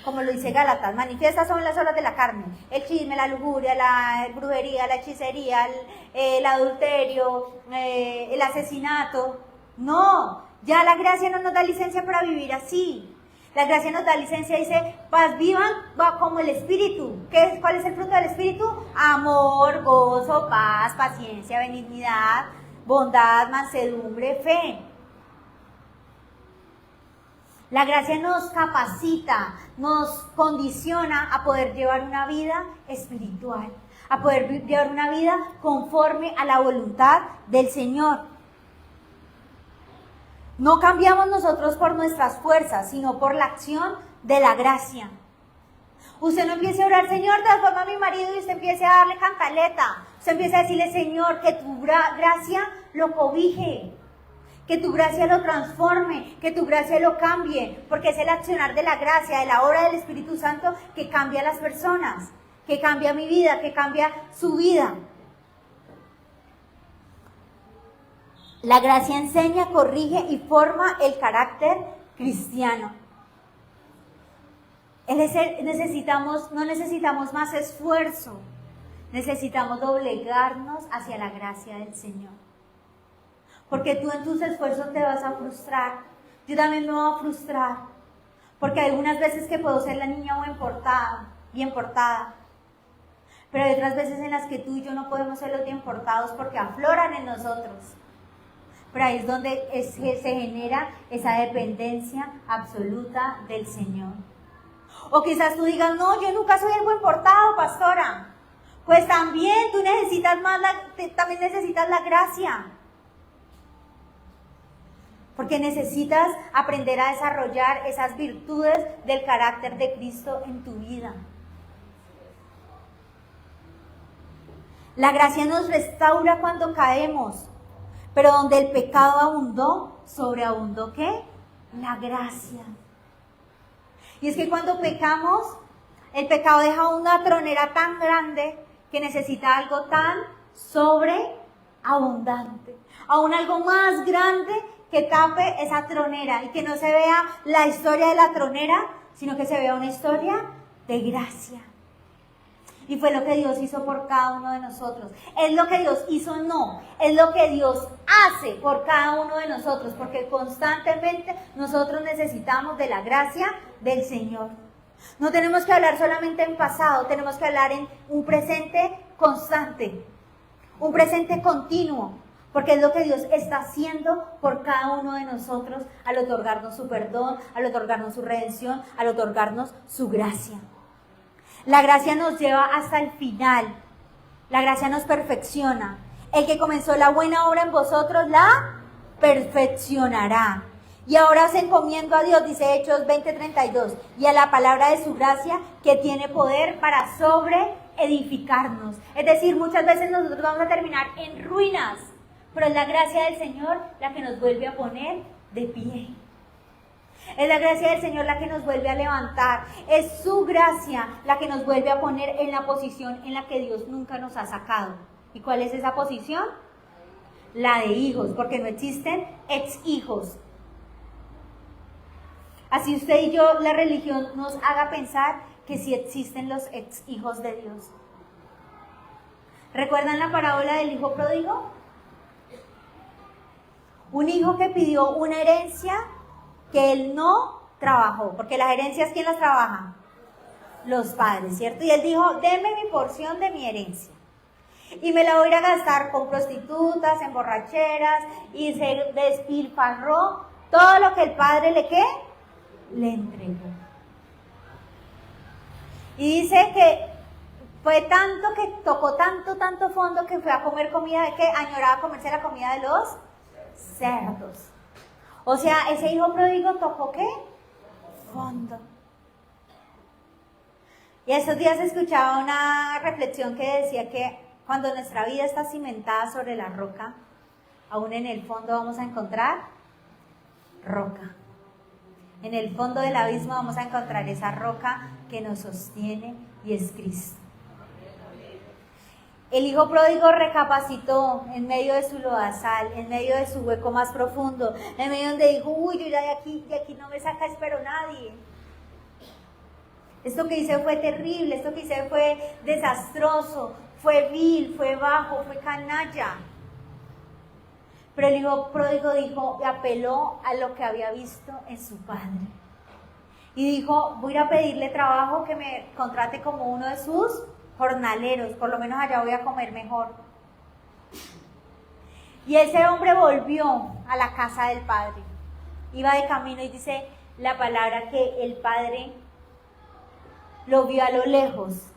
S1: como lo dice Gálatas. Manifiestas son las obras de la carne: el chisme, la lujuria, la brujería, la hechicería, el adulterio, el asesinato. No, ya la gracia no nos da licencia para vivir así. La gracia nos da licencia, dice, vivan como el Espíritu. ¿Cuál es el fruto del Espíritu? Amor, gozo, paz, paciencia, benignidad, bondad, mansedumbre, fe. La gracia nos capacita, nos condiciona a poder llevar una vida espiritual, a poder llevar una vida conforme a la voluntad del Señor. No cambiamos nosotros por nuestras fuerzas, sino por la acción de la gracia. Usted no empiece a orar, Señor, transforma a mi marido, y usted empiece a darle cantaleta. Usted empiece a decirle, Señor, que tu gracia lo cobije, que tu gracia lo transforme, que tu gracia lo cambie, porque es el accionar de la gracia, de la obra del Espíritu Santo que cambia a las personas, que cambia mi vida, que cambia su vida. La gracia enseña, corrige y forma el carácter cristiano. No necesitamos más esfuerzo, necesitamos doblegarnos hacia la gracia del Señor. Porque tú en tus esfuerzos te vas a frustrar, yo también me voy a frustrar, porque hay algunas veces que puedo ser la niña bien portada, pero hay otras veces en las que tú y yo no podemos ser los bien portados porque afloran en nosotros. Pero ahí es donde se genera esa dependencia absoluta del Señor. O quizás tú digas, no, yo nunca soy el buen portado, pastora. Pues también tú también necesitas la gracia. Porque necesitas aprender a desarrollar esas virtudes del carácter de Cristo en tu vida. La gracia nos restaura cuando caemos. Pero donde el pecado abundó, sobreabundó ¿qué? La gracia. Y es que cuando pecamos, el pecado deja una tronera tan grande que necesita algo tan sobreabundante. Aún algo más grande que tape esa tronera y que no se vea la historia de la tronera, sino que se vea una historia de gracia. Y fue lo que Dios hizo por cada uno de nosotros. Es lo que Dios hizo, no. Es lo que Dios hace por cada uno de nosotros. Porque constantemente nosotros necesitamos de la gracia del Señor. No tenemos que hablar solamente en pasado. Tenemos que hablar en un presente constante. Un presente continuo. Porque es lo que Dios está haciendo por cada uno de nosotros al otorgarnos su perdón, al otorgarnos su redención, al otorgarnos su gracia. La gracia nos lleva hasta el final. La gracia nos perfecciona. El que comenzó la buena obra en vosotros la perfeccionará. Y ahora os encomiendo a Dios, dice Hechos 20:32, y a la palabra de su gracia que tiene poder para sobreedificarnos. Es decir, muchas veces nosotros vamos a terminar en ruinas, pero es la gracia del Señor la que nos vuelve a poner de pie. Es la gracia del Señor la que nos vuelve a levantar. Es su gracia la que nos vuelve a poner en la posición en la que Dios nunca nos ha sacado. ¿Y cuál es esa posición? La de hijos, porque no existen ex hijos. Así usted y yo, la religión nos haga pensar que sí existen los ex hijos de Dios. ¿Recuerdan la parábola del hijo pródigo? Un hijo que pidió una herencia que él no trabajó, porque las herencias, ¿quién las trabaja? Los padres, ¿cierto? Y él dijo, deme mi porción de mi herencia. Y me la voy a ir a gastar con prostitutas, en borracheras, y se despilfarró todo lo que el padre le entregó. Y dice que fue tanto que tocó tanto fondo que fue a comer comida de que añoraba comerse la comida de los cerdos. O sea, ese hijo pródigo tocó ¿qué? Fondo. Y esos días escuchaba una reflexión que decía que cuando nuestra vida está cimentada sobre la roca, aún en el fondo vamos a encontrar roca. En el fondo del abismo vamos a encontrar esa roca que nos sostiene y es Cristo. El hijo pródigo recapacitó en medio de su lodazal, en medio de su hueco más profundo, en medio donde dijo, uy, yo ya de aquí no me saca, espero nadie. Esto que hice fue terrible, esto que hice fue desastroso, fue vil, fue bajo, fue canalla. Pero el hijo pródigo dijo y apeló a lo que había visto en su padre. Y dijo, voy a ir a pedirle trabajo, que me contrate como uno de sus jornaleros, por lo menos allá voy a comer mejor. Y ese hombre volvió a la casa del padre. Iba de camino y dice la palabra que el padre lo vio a lo lejos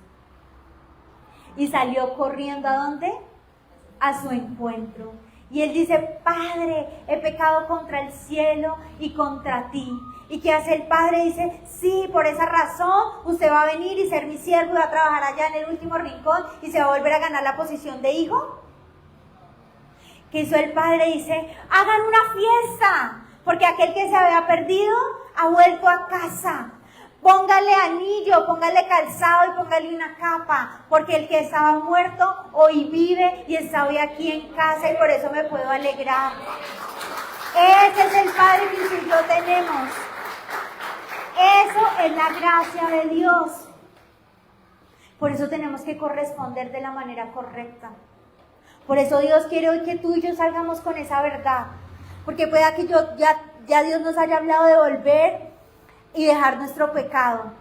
S1: y salió corriendo ¿a dónde? A su encuentro. Y él dice, Padre, he pecado contra el cielo y contra ti. ¿Y qué hace el padre? Dice, sí, por esa razón usted va a venir y ser mi siervo y va a trabajar allá en el último rincón y se va a volver a ganar la posición de hijo. ¿Qué hizo el padre? Dice, hagan una fiesta, porque aquel que se había perdido ha vuelto a casa. Póngale anillo, póngale calzado y póngale una capa, porque el que estaba muerto hoy vive y está hoy aquí en casa y por eso me puedo alegrar. Ese es el Padre que usted y yo tenemos. Eso es la gracia de Dios. Por eso tenemos que corresponder de la manera correcta. Por eso Dios quiere hoy que tú y yo salgamos con esa verdad. Porque pueda que ya Dios nos haya hablado de volver y dejar nuestro pecado.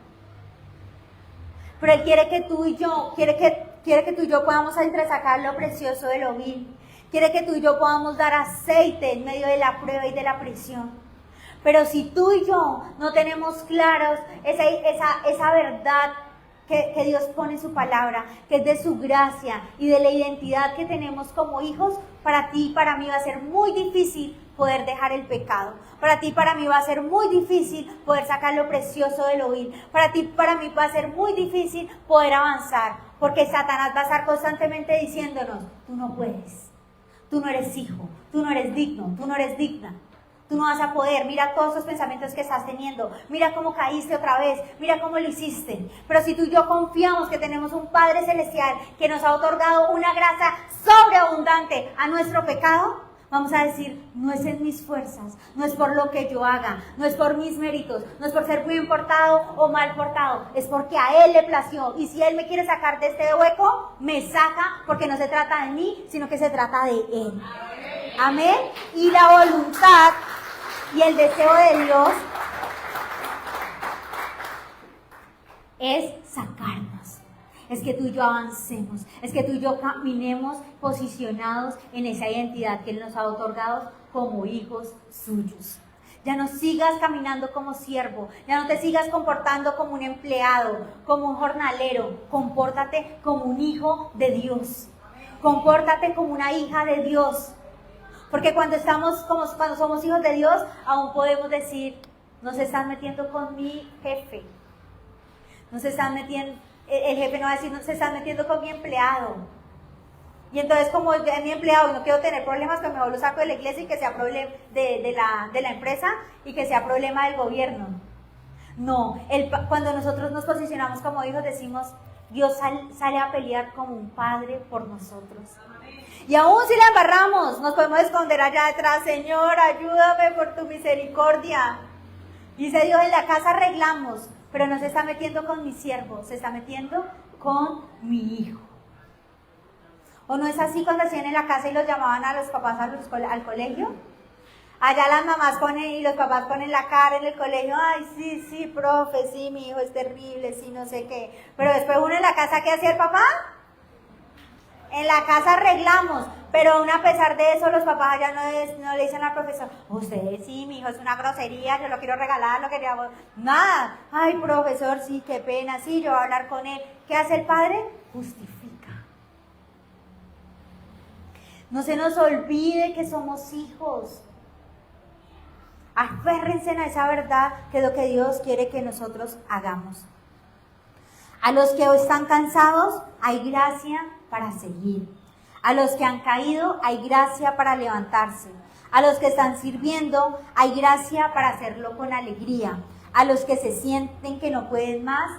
S1: Pero Él quiere que tú y yo, quiere que tú y yo podamos entresacar lo precioso de lo vil. Quiere que tú y yo podamos dar aceite en medio de la prueba y de la prisión. Pero si tú y yo no tenemos claros esa verdad que Dios pone en su palabra, que es de su gracia y de la identidad que tenemos como hijos, para ti y para mí va a ser muy difícil poder dejar el pecado. Para ti y para mí va a ser muy difícil poder sacar lo precioso de lo vil. Para ti y para mí va a ser muy difícil poder avanzar, porque Satanás va a estar constantemente diciéndonos, tú no puedes, tú no eres hijo, tú no eres digno, tú no eres digna. Tú no vas a poder, mira todos esos pensamientos que estás teniendo, mira cómo caíste otra vez, mira cómo lo hiciste. Pero si tú y yo confiamos que tenemos un Padre Celestial que nos ha otorgado una gracia sobreabundante a nuestro pecado, vamos a decir, no es en mis fuerzas, no es por lo que yo haga, no es por mis méritos, no es por ser bien portado o mal portado, es porque a Él le plació. Y si Él me quiere sacar de este hueco, me saca, porque no se trata de mí, sino que se trata de Él. Amén. Y la voluntad y el deseo de Dios es sacarnos. es que tú y yo avancemos, es que tú y yo caminemos posicionados en esa identidad que Él nos ha otorgado como hijos suyos. Ya no sigas caminando como siervo, ya no te sigas comportando como un empleado, como un jornalero. Compórtate como un hijo de Dios. Compórtate como una hija de Dios. Porque cuando somos hijos de Dios, aún podemos decir, no se están metiendo con mi jefe. No se están metiendo, el jefe no va a decir, no se están metiendo con mi empleado. Y entonces, como es mi empleado y no quiero tener problemas, pues mejor lo saco de la iglesia y que sea problema de la empresa y que sea problema del gobierno. No, cuando nosotros nos posicionamos como hijos, decimos, Dios sale a pelear como un padre por nosotros. Y aún si la embarramos, nos podemos esconder allá detrás, Señor, ayúdame por tu misericordia. Dice Dios, en la casa arreglamos, pero no se está metiendo con mi siervo, se está metiendo con mi hijo. ¿O no es así cuando hacían en la casa y los llamaban a los papás al colegio? Allá las mamás ponen y los papás ponen la cara en el colegio, ay, sí, profe, sí, mi hijo es terrible, sí, no sé qué. Pero después uno en la casa, ¿qué hacía el papá? En la casa arreglamos, pero aún a pesar de eso los papás allá no le dicen al profesor, usted sí, mi hijo es una grosería, yo lo quiero regalar, lo queríamos, nada. Ay, profesor, sí, qué pena, sí, yo voy a hablar con él. ¿Qué hace el padre? Justifica. No se nos olvide que somos hijos. Aférrense a esa verdad que es lo que Dios quiere que nosotros hagamos. A los que están cansados hay gracia para seguir. A los que han caído hay gracia para levantarse. A los que están sirviendo hay gracia para hacerlo con alegría. A los que se sienten que no pueden más,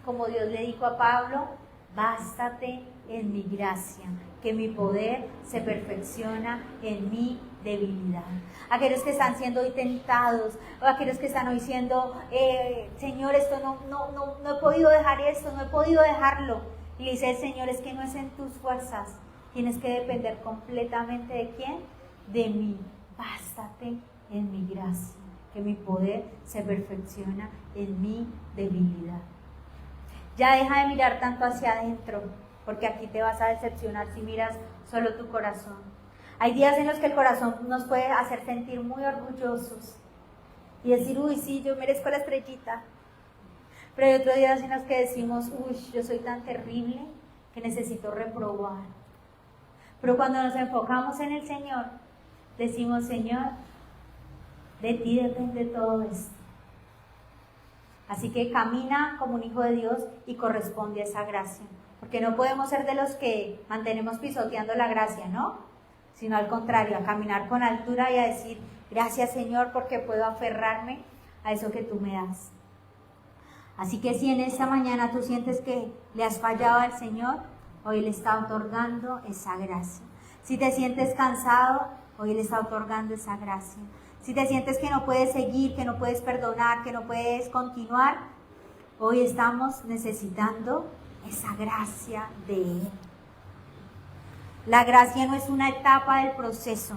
S1: como Dios le dijo a Pablo, bástate en mi gracia, que mi poder se perfecciona en mi debilidad. Aquellos que están siendo hoy tentados, o aquellos que están hoy siendo, Señor, esto no he podido dejar esto, no he podido dejarlo. Y le dice el Señor, es que no es en tus fuerzas, tienes que depender completamente ¿de quién? De mí. Bástate en mi gracia, que mi poder se perfecciona en mi debilidad. Ya deja de mirar tanto hacia adentro, porque aquí te vas a decepcionar si miras solo tu corazón. Hay días en los que el corazón nos puede hacer sentir muy orgullosos y decir, uy, sí, yo merezco la estrellita. Pero hay otros días en los que decimos, uy, yo soy tan terrible que necesito reprobar. Pero cuando nos enfocamos en el Señor, decimos, Señor, de ti depende todo esto. Así que camina como un hijo de Dios y corresponde a esa gracia. Porque no podemos ser de los que mantenemos pisoteando la gracia, ¿no? Sino al contrario, a caminar con altura y a decir, gracias Señor, porque puedo aferrarme a eso que tú me das. Así que si en esta mañana tú sientes que le has fallado al Señor, hoy le está otorgando esa gracia. Si te sientes cansado, hoy le está otorgando esa gracia. Si te sientes que no puedes seguir, que no puedes perdonar, que no puedes continuar, hoy estamos necesitando esa gracia de Él. La gracia no es una etapa del proceso,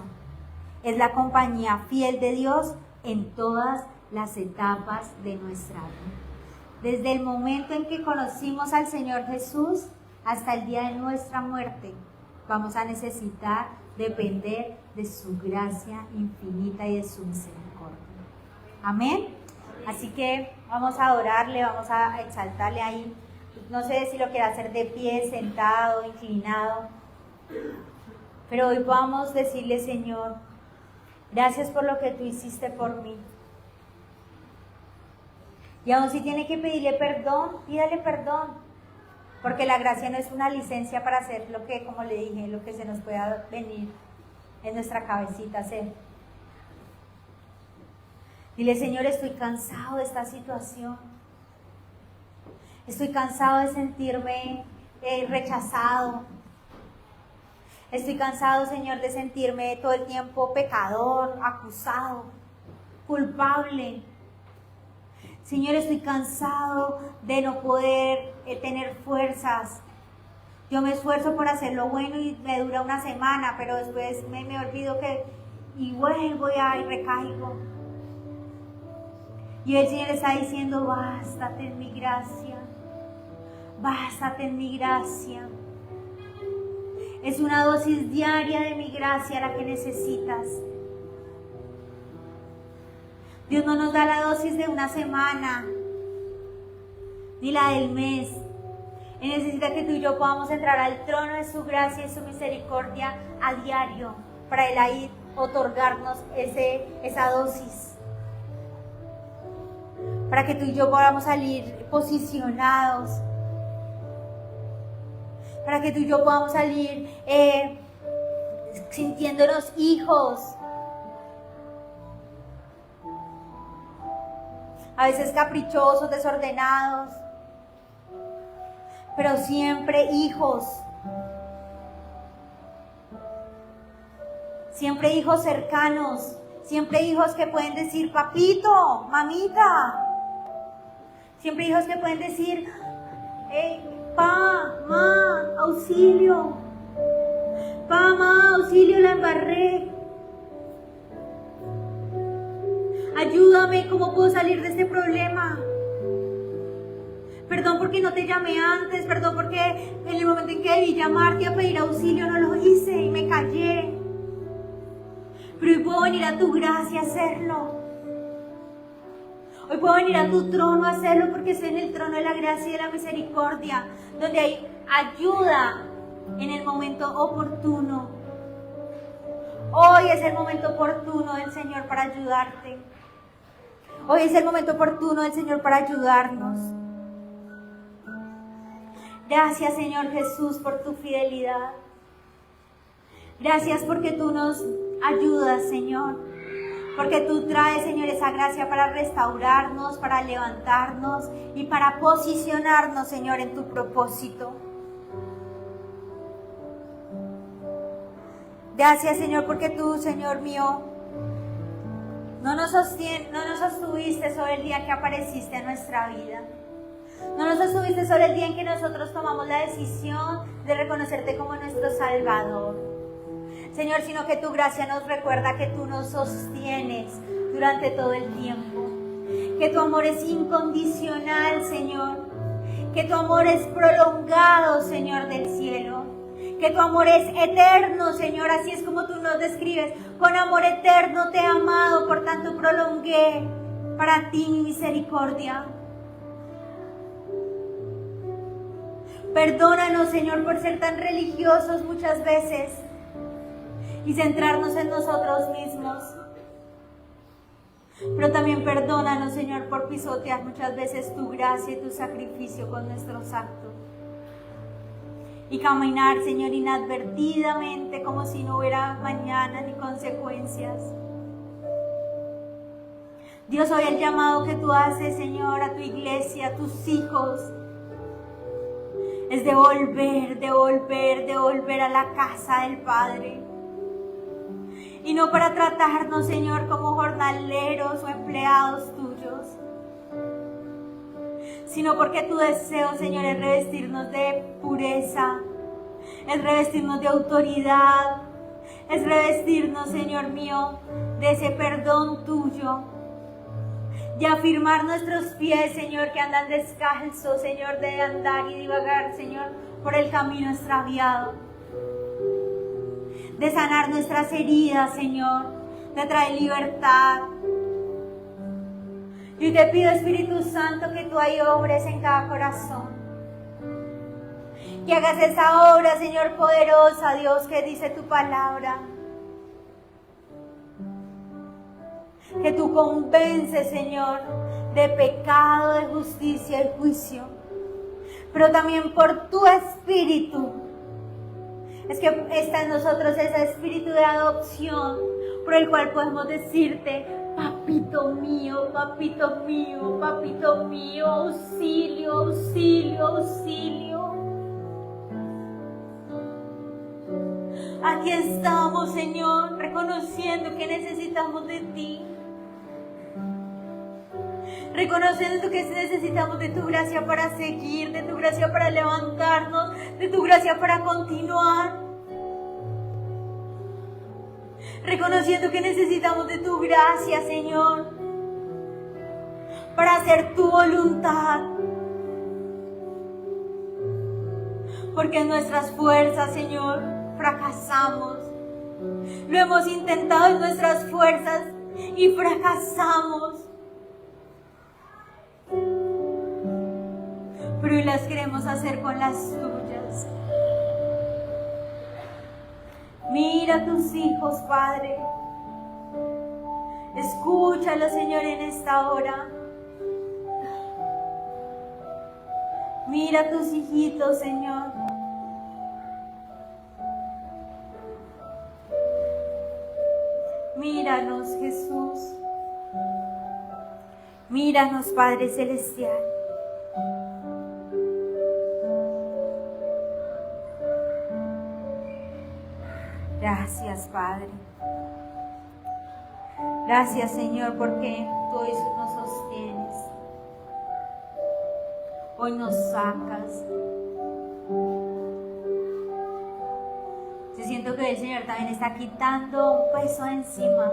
S1: es la compañía fiel de Dios en todas las etapas de nuestra vida. Desde el momento en que conocimos al Señor Jesús hasta el día de nuestra muerte, vamos a necesitar depender de su gracia infinita y de su misericordia. Amén. Así que vamos a adorarle, vamos a exaltarle ahí. No sé si lo quiere hacer de pie, sentado, inclinado. Pero hoy vamos a decirle, Señor, gracias por lo que tú hiciste por mí. Y aun si tiene que pedirle perdón, pídale perdón. Porque la gracia no es una licencia para hacer lo que, como le dije, lo que se nos pueda venir en nuestra cabecita hacer. Dile, Señor, estoy cansado de esta situación. Estoy cansado de sentirme rechazado. Estoy cansado, Señor, de sentirme todo el tiempo pecador, acusado, culpable. Señor, estoy cansado de no poder tener fuerzas. Yo me esfuerzo por hacer lo bueno y me dura una semana, pero después me olvido y vuelvo y recaigo. Y el Señor está diciendo, bástate en mi gracia. Bástate en mi gracia. Es una dosis diaria de mi gracia la que necesitas. Dios no nos da la dosis de una semana, ni la del mes. Él necesita que tú y yo podamos entrar al trono de su gracia y su misericordia a diario, para Él ahí otorgarnos esa dosis. Para que tú y yo podamos salir posicionados. Para que tú y yo podamos salir sintiéndonos hijos. A veces caprichosos, desordenados, pero siempre hijos. Siempre hijos cercanos, siempre hijos que pueden decir, papito, mamita. Siempre hijos que pueden decir, pa, ma, auxilio. Pa, ma, auxilio, la embarré. Ayúdame, ¿cómo puedo salir de este problema? Perdón porque no te llamé antes, perdón porque en el momento en que debí llamarte a pedir auxilio no lo hice y me callé. Pero hoy puedo venir a tu gracia a hacerlo. Hoy puedo venir a tu trono a hacerlo porque estoy en el trono de la gracia y de la misericordia, donde hay ayuda en el momento oportuno. Hoy es el momento oportuno del Señor para ayudarte. Hoy es el momento oportuno del Señor para ayudarnos. Gracias, Señor Jesús, por tu fidelidad. Gracias porque tú nos ayudas, Señor. Porque tú traes, Señor, esa gracia para restaurarnos, para levantarnos y para posicionarnos, Señor, en tu propósito. Gracias, Señor, porque tú, Señor mío, no nos sostuviste sobre el día que apareciste en nuestra vida. No nos sostuviste sobre el día en que nosotros tomamos la decisión de reconocerte como nuestro Salvador. Señor, sino que tu gracia nos recuerda que tú nos sostienes durante todo el tiempo. Que tu amor es incondicional, Señor. Que tu amor es prolongado, Señor del cielo. Que tu amor es eterno, Señor, así es como tú nos describes. Con amor eterno te he amado, por tanto prolongué para ti mi misericordia. Perdónanos, Señor, por ser tan religiosos muchas veces y centrarnos en nosotros mismos. Pero también perdónanos, Señor, por pisotear muchas veces tu gracia y tu sacrificio con nuestros actos. Y caminar, Señor, inadvertidamente como si no hubiera mañana ni consecuencias. Dios, hoy el llamado que tú haces, Señor, a tu iglesia, a tus hijos, es de volver a la casa del Padre. Y no para tratarnos, Señor, como jornaleros o empleados tuyos, sino porque tu deseo, Señor, es revestirnos de pureza, es revestirnos de autoridad, es revestirnos, Señor mío, de ese perdón tuyo, y afirmar nuestros pies, Señor, que andan descalzos, Señor, de andar y divagar, Señor, por el camino extraviado. De sanar nuestras heridas, Señor, de traer libertad. Yo te pido, Espíritu Santo, que tú ahí obres en cada corazón. Que hagas esa obra, Señor, poderosa, Dios, que dice tu palabra. Que tú convences, Señor, de pecado, de justicia y juicio. Pero también por tu Espíritu. Es que está en nosotros ese espíritu de adopción por el cual podemos decirte, papito mío, papito mío, papito mío, auxilio, auxilio, auxilio. Aquí estamos, Señor, reconociendo que necesitamos de ti. Reconociendo que necesitamos de tu gracia para seguir, de tu gracia para levantarnos, de tu gracia para continuar. Reconociendo que necesitamos de tu gracia, Señor, para hacer tu voluntad. porque en nuestras fuerzas, Señor, fracasamos. Lo hemos intentado en nuestras fuerzas y fracasamos. Pero hoy las queremos hacer con las tuyas. Mira a tus hijos, Padre. Escúchalo, Señor, en esta hora. Mira a tus hijitos, Señor. Míranos, Jesús. Míranos, Padre Celestial. Gracias, Padre. Gracias, Señor, porque tú hoy nos sostienes. Hoy nos sacas. Yo siento que el Señor también está quitando un peso encima.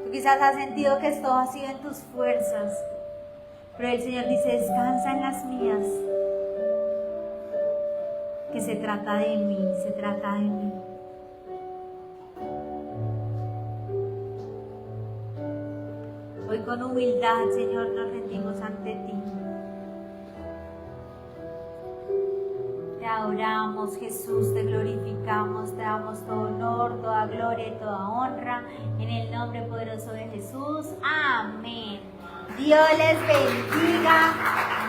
S1: Tú quizás has sentido que esto ha sido en tus fuerzas, pero el Señor dice, descansa en las mías. Que se trata de mí, se trata de mí. Hoy con humildad, Señor, nos rendimos ante ti. Te adoramos, Jesús, te glorificamos, te damos todo honor, toda gloria y toda honra. En el nombre poderoso de Jesús. Amén. Dios les bendiga.